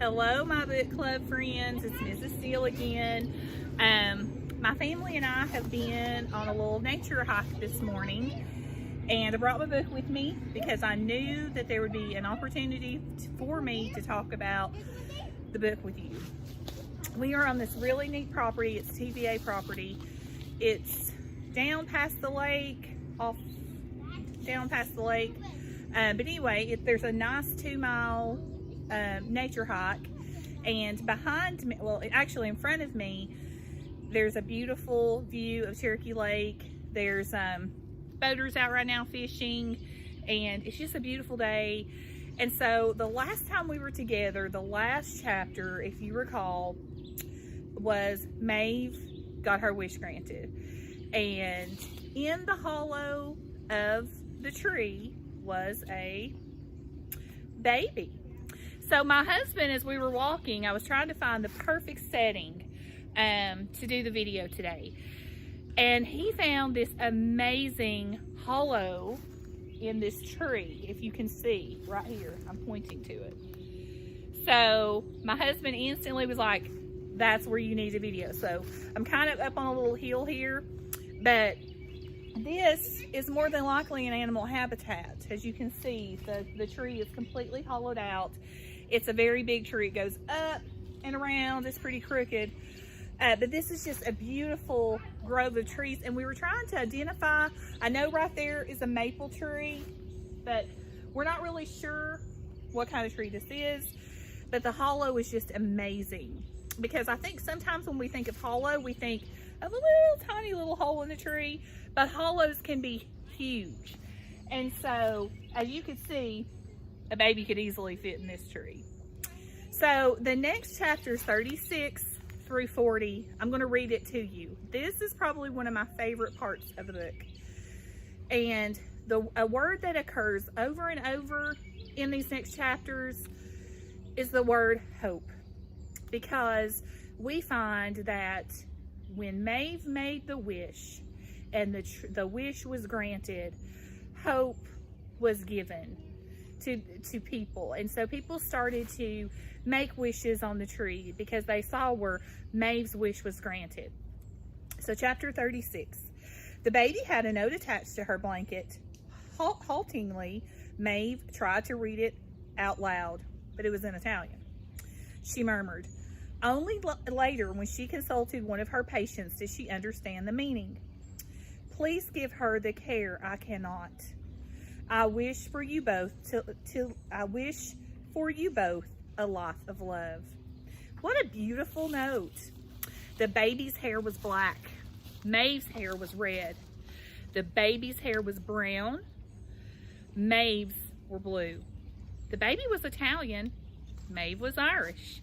Hello, my book club friends. It's Mrs. Steele again. My family and I have been on a little nature hike this morning, and I brought my book with me because I knew that there would be an opportunity for me to talk about the book with you. We are on this really neat property. It's TVA property. It's down past the lake, but anyway, there's a nice 2-mile nature hike, and behind me, well, actually in front of me, there's a beautiful view of Cherokee Lake. There's boaters out right now fishing, and it's just a beautiful day. And so the last time we were together, the last chapter, if you recall, was Maeve got her wish granted, and in the hollow of the tree was a baby. So my husband, as we were walking, I was trying to find the perfect setting to do the video today, and he found this amazing hollow in this tree. If you can see right here, I'm pointing to it. So my husband instantly was like, that's where you need a video. So I'm kind of up on a little hill here, but this is more than likely an animal habitat. As you can see, the tree is completely hollowed out. It's a very big tree. It goes up and around. It's pretty crooked. But this is just a beautiful grove of trees. And we were trying to identify, I know right there is a maple tree, but we're not really sure what kind of tree this is. But the hollow is just amazing. Because I think sometimes when we think of hollow, we think of a little tiny little hole in the tree, but hollows can be huge. And so, as you can see, a baby could easily fit in this tree. So the next chapter, 36 through 40, I'm going to read it to you. This is probably one of my favorite parts of the book. And a word that occurs over and over in these next chapters is the word hope. Because we find that when Maeve made the wish and the wish was granted, hope was given to people. And so people started to make wishes on the tree because they saw where Maeve's wish was granted. So chapter 36, the baby had a note attached to her blanket. Haltingly, Maeve tried to read it out loud, but it was in Italian. She murmured. Only later, when she consulted one of her patients, did she understand the meaning. Please give her the care I cannot. I wish for you both a life of love. What a beautiful note. The baby's hair was black. Maeve's hair was red. The baby's hair was brown. Maeve's were blue. The baby was Italian. Maeve was Irish.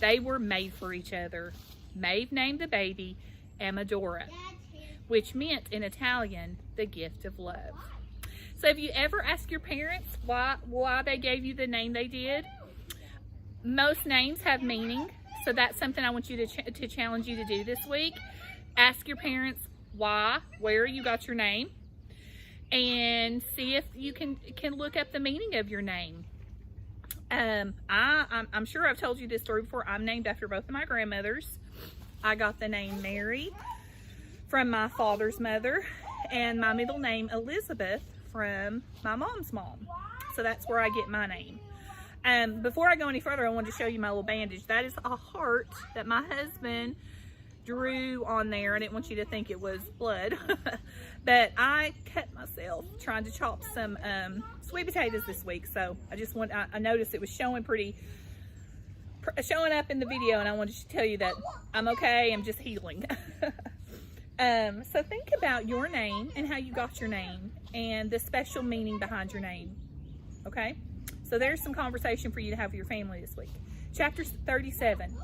They were made for each other. Maeve named the baby Amadora, which meant in Italian, the gift of love. So have you ever asked your parents why they gave you the name they did? Most names have meaning, so that's something I want you to challenge you to do this week. Ask your parents why, where you got your name, and see if you can look up the meaning of your name. I'm sure I've told you this story before. I'm named after both of my grandmothers. I got the name Mary from my father's mother, and my middle name Elizabeth from my mom's mom. So that's where I get my name. Before I go any further, I wanted to show you my little bandage. That is a heart that my husband drew on there. I didn't want you to think it was blood, but I cut myself trying to chop some sweet potatoes this week. So I noticed it was showing up in the video, and I wanted to tell you that I'm okay. I'm just healing. So think about your name and how you got your name and the special meaning behind your name. Okay, so there's some conversation for you to have with your family this week. Chapter 37.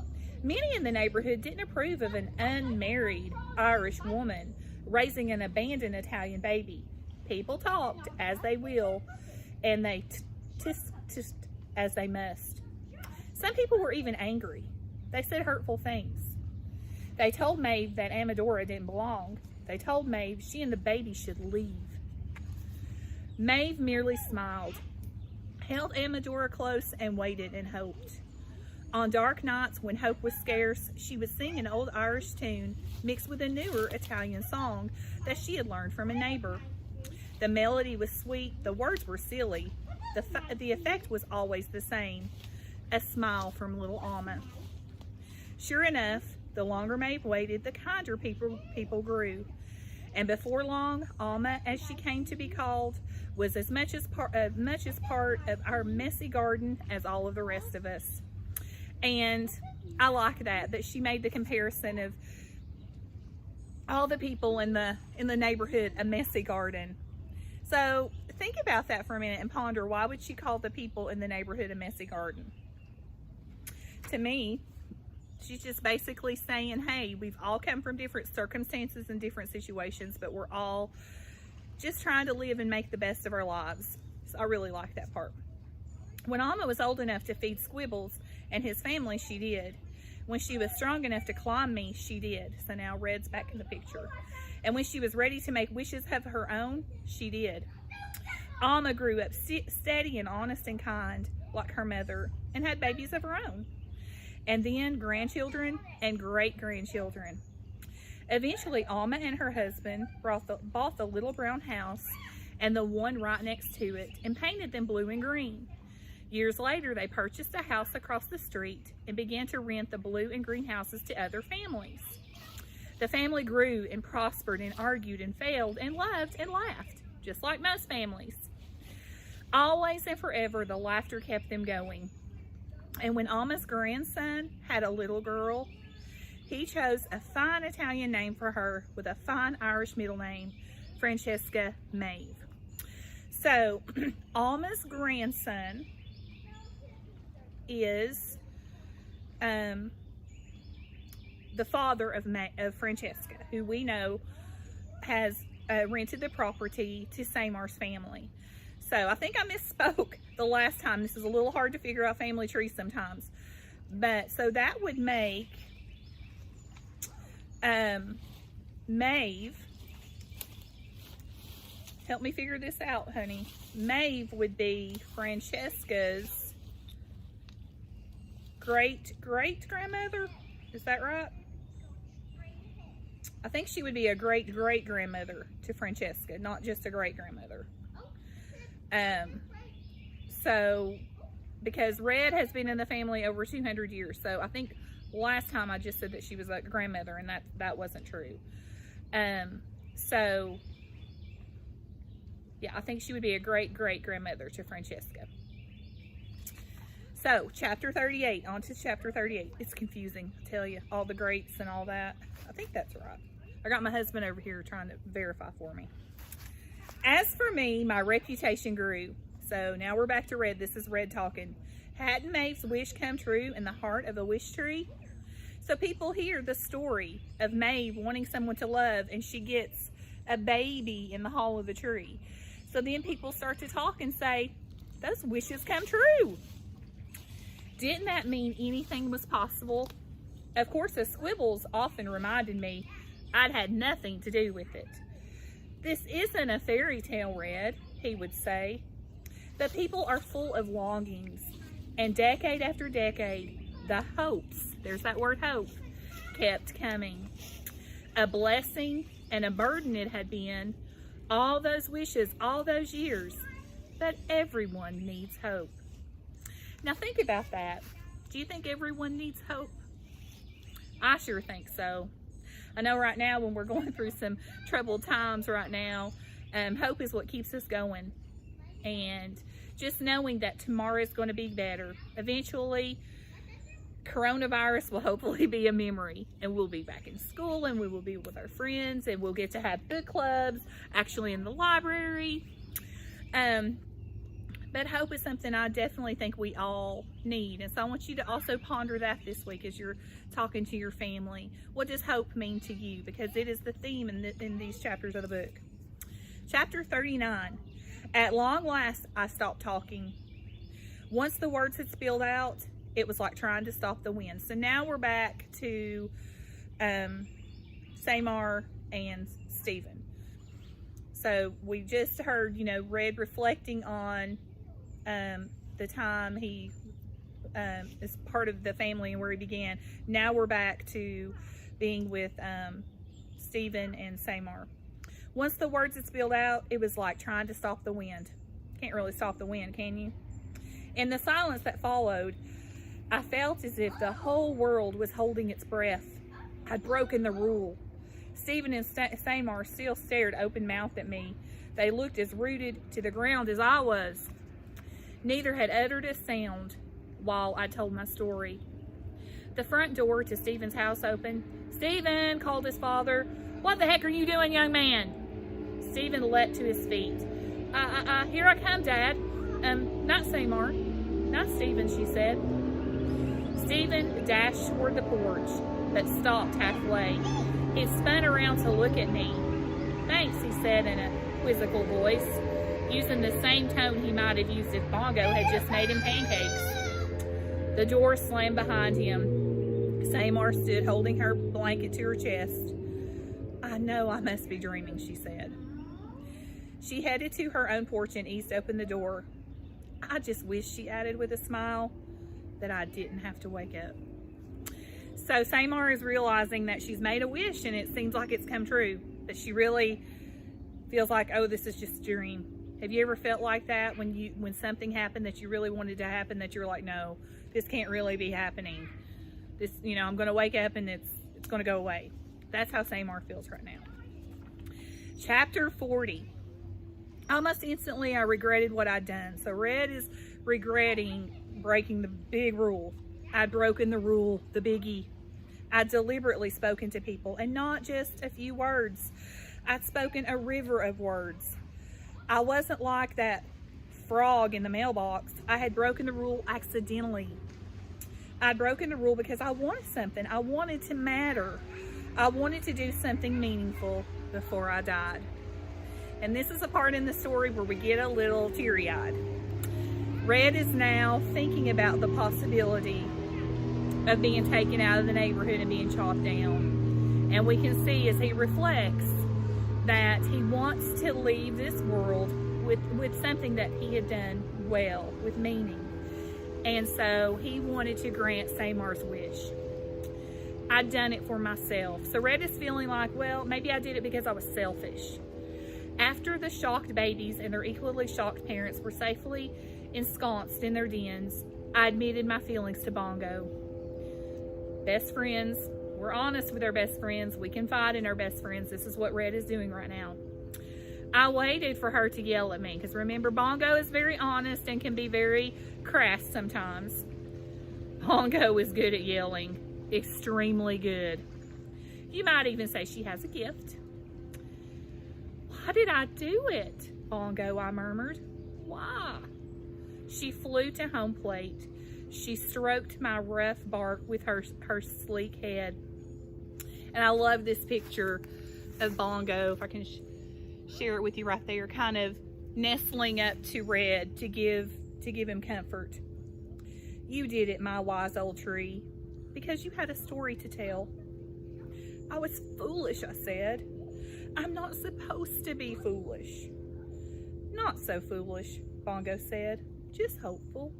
Many in the neighborhood didn't approve of an unmarried Irish woman raising an abandoned Italian baby. People talked as they will, and they tissed as they must. Some people were even angry. They said hurtful things. They told Maeve that Amadora didn't belong. They told Maeve she and the baby should leave. Maeve merely smiled, held Amadora close, and waited and hoped. On dark nights when hope was scarce, she would sing an old Irish tune mixed with a newer Italian song that she had learned from a neighbor. The melody was sweet, the words were silly. The effect was always the same, a smile from little Alma. Sure enough, the longer Maeve waited, the kinder people grew. And before long, Alma, as she came to be called, was as much as part of our messy garden as all of the rest of us. And I like that she made the comparison of all the people in the neighborhood a messy garden. So think about that for a minute and ponder, why would she call the people in the neighborhood a messy garden? To me, she's just basically saying, hey, we've all come from different circumstances and different situations, but we're all just trying to live and make the best of our lives. So I really like that part. When Alma was old enough to feed Squibbles and his family, she did. When she was strong enough to climb me, she did. So now Red's back in the picture. And when she was ready to make wishes of her own, she did. Alma grew up steady and honest and kind, like her mother, and had babies of her own. And then grandchildren and great-grandchildren. Eventually, Alma and her husband bought the little brown house and the one right next to it and painted them blue and green. Years later, they purchased a house across the street and began to rent the blue and green houses to other families. The family grew and prospered and argued and failed and loved and laughed, just like most families. Always and forever, the laughter kept them going. And when Alma's grandson had a little girl, he chose a fine Italian name for her with a fine Irish middle name, Francesca Maeve. So, Alma's grandson is the father of Francesca, who we know has rented the property to Samar's family. So I think I misspoke the last time. This is a little hard to figure out family trees sometimes. But so that would make Maeve, help me figure this out, honey. Maeve would be Francesca's great-great-grandmother. Is that right? I think she would be a great-great-grandmother to Francesca, not just a great-grandmother. So, because Red has been in the family over 200 years, so I think last time I just said that she was a grandmother, and that wasn't true. So, yeah, I think she would be a great-great-grandmother to Francesca. So, chapter 38, on to chapter 38. It's confusing, I tell you, all the greats and all that. I think that's right. I got my husband over here trying to verify for me. As for me, my reputation grew. So now we're back to Red. This is Red talking. Hadn't Maeve's wish come true in the heart of a wish tree? So people hear the story of Maeve wanting someone to love, and she gets a baby in the hall of the tree. So then people start to talk and say, those wishes come true. Didn't that mean anything was possible? Of course, the Squibbles often reminded me I'd had nothing to do with it. This isn't a fairy tale, Red, he would say. The people are full of longings, and decade after decade, the hopes, there's that word hope, kept coming. A blessing and a burden it had been, all those wishes, all those years, but everyone needs hope. Now think about that. Do you think everyone needs hope? I sure think so. I know right now when we're going through some troubled times right now, hope is what keeps us going. And just knowing that tomorrow is going to be better. Eventually, coronavirus will hopefully be a memory, and we'll be back in school, and we will be with our friends, and we'll get to have book clubs, actually in the library. But hope is something I definitely think we all need. And so I want you to also ponder that this week as you're talking to your family. What does hope mean to you? Because it is the theme in these chapters of the book. Chapter 39. At long last, I stopped talking. Once the words had spilled out, it was like trying to stop the wind. So now we're back to Samar and Stephen. So we just heard, Red reflecting on the time he as part of the family and where he began. Now we're back to being with Stephen and Samar. Once the words had spilled out, it was like trying to stop the wind. Can't really stop the wind, can you? In the silence that followed, I felt as if the whole world was holding its breath. I'd broken the rule. Stephen and Samar still stared open-mouthed at me. They looked as rooted to the ground as I was. Neither had uttered a sound while I told my story. The front door to Stephen's house opened. "Stephen," called his father. "What the heck are you doing, young man?" Stephen leapt to his feet. Here I come, Dad. Not Samar. Not Stephen," she said. Stephen dashed toward the porch, but stopped halfway. He spun around to look at me. "Thanks," he said in a quizzical voice, using the same tone he might have used if Bongo had just made him pancakes. The door slammed behind him. Samar stood holding her blanket to her chest. "I know I must be dreaming," she said. She headed to her own porch and eased open the door. "I just wish," she added with a smile, "that I didn't have to wake up." So Samar is realizing that she's made a wish and it seems like it's come true. That she really feels like, oh, this is just a dream. Have you ever felt like that when something happened that you really wanted to happen, that you're like, no, this can't really be happening. This, I'm going to wake up and it's going to go away. That's how Samar feels right now. Chapter 40. Almost instantly, I regretted what I'd done. So Red is regretting breaking the big rule. I'd broken the rule, the biggie. I'd deliberately spoken to people, and not just a few words. I'd spoken a river of words. I wasn't like that frog in the mailbox. I had broken the rule accidentally. I'd broken the rule because I wanted something. I wanted to matter. I wanted to do something meaningful before I died. And this is a part in the story where we get a little teary-eyed. Red is now thinking about the possibility of being taken out of the neighborhood and being chopped down. And we can see as he reflects that he wants to leave this world with something that he had done well, with meaning. And so he wanted to grant Samar's wish. I'd done it for myself. So Red is feeling like, well, maybe I did it because I was selfish. After the shocked babies and their equally shocked parents were safely ensconced in their dens, I admitted my feelings to Bongo. Best friends, we're honest with our best friends. We confide in our best friends. This is what Red is doing right now. I waited for her to yell at me because remember, Bongo is very honest and can be very crass sometimes. Bongo is good at yelling, extremely good. You might even say she has a gift. "Why did I do it, Bongo?" I murmured. "Why?" She flew to home plate. She stroked my rough bark with her sleek head. And I love this picture of Bongo, if I can share it with you right there, kind of nestling up to Red to give him comfort. "You did it, my wise old tree, because you had a story to tell." "I was foolish," I said. "I'm not supposed to be foolish." "Not so foolish," Bongo said, "just hopeful.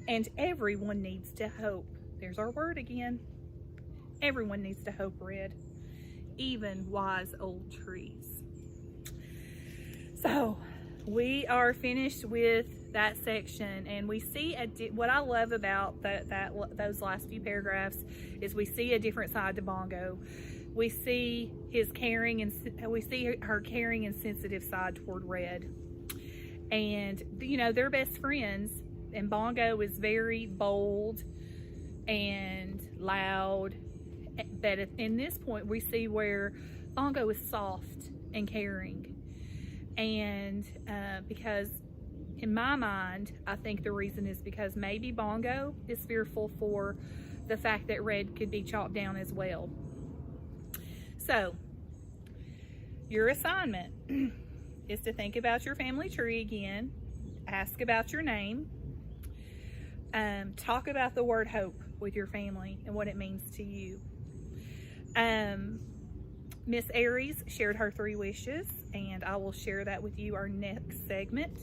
And everyone needs to hope." There's our word again. Everyone needs to hope, Red. Even wise old trees. So, we are finished with that section, and we see what I love about those last few paragraphs is we see a different side to Bongo. We see his caring and we see her caring and sensitive side toward Red. And they're best friends, and Bongo is very bold and loud, but in this point we see where Bongo is soft and caring. And because in my mind, I think the reason is because maybe Bongo is fearful for the fact that Red could be chopped down as well. So, your assignment is to think about your family tree again, ask about your name, talk about the word hope with your family and what it means to you. Miss Aries shared her 3 wishes, and I will share that with you our next segment.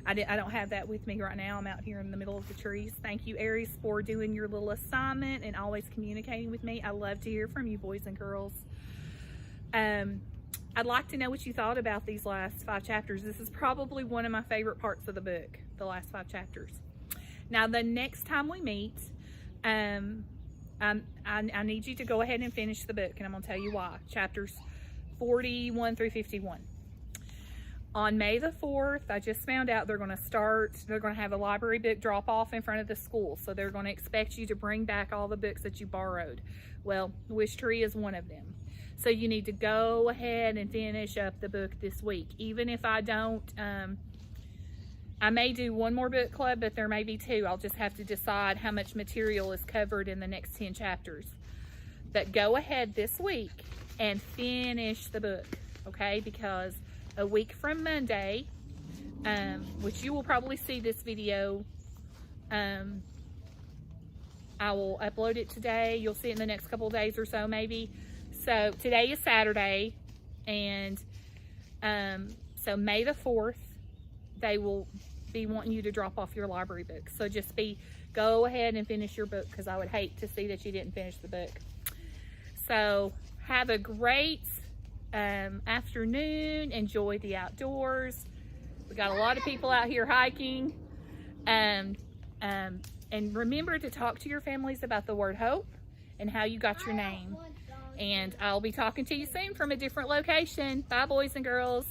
I don't have that with me right now. I'm out here in the middle of the trees. Thank you, Aries, for doing your little assignment and always communicating with me. I love to hear from you, boys and girls. I'd like to know what you thought about these last 5 chapters. This is probably one of my favorite parts of the book, the last 5 chapters. Now, the next time we meet, I need you to go ahead and finish the book, and I'm going to tell you why. Chapters 41 through 51. On May the 4th, I just found out they're going to have a library book drop off in front of the school. So they're going to expect you to bring back all the books that you borrowed. Well, Wish Tree is one of them. So you need to go ahead and finish up the book this week. Even if I don't, I may do one more book club, but there may be 2. I'll just have to decide how much material is covered in the next 10 chapters. But go ahead this week and finish the book, okay? Because a week from Monday, which you will probably see this video, I will upload it today. You'll see it in the next couple of days or so, maybe. So today is Saturday, and so May the 4th, they will be wanting you to drop off your library book. So just go ahead and finish your book, because I would hate to see that you didn't finish the book. So have a great afternoon. Enjoy the outdoors. We got a lot of people out here hiking, and remember to talk to your families about the word hope and how you got your name. And I'll be talking to you soon from a different location. Bye, boys and girls.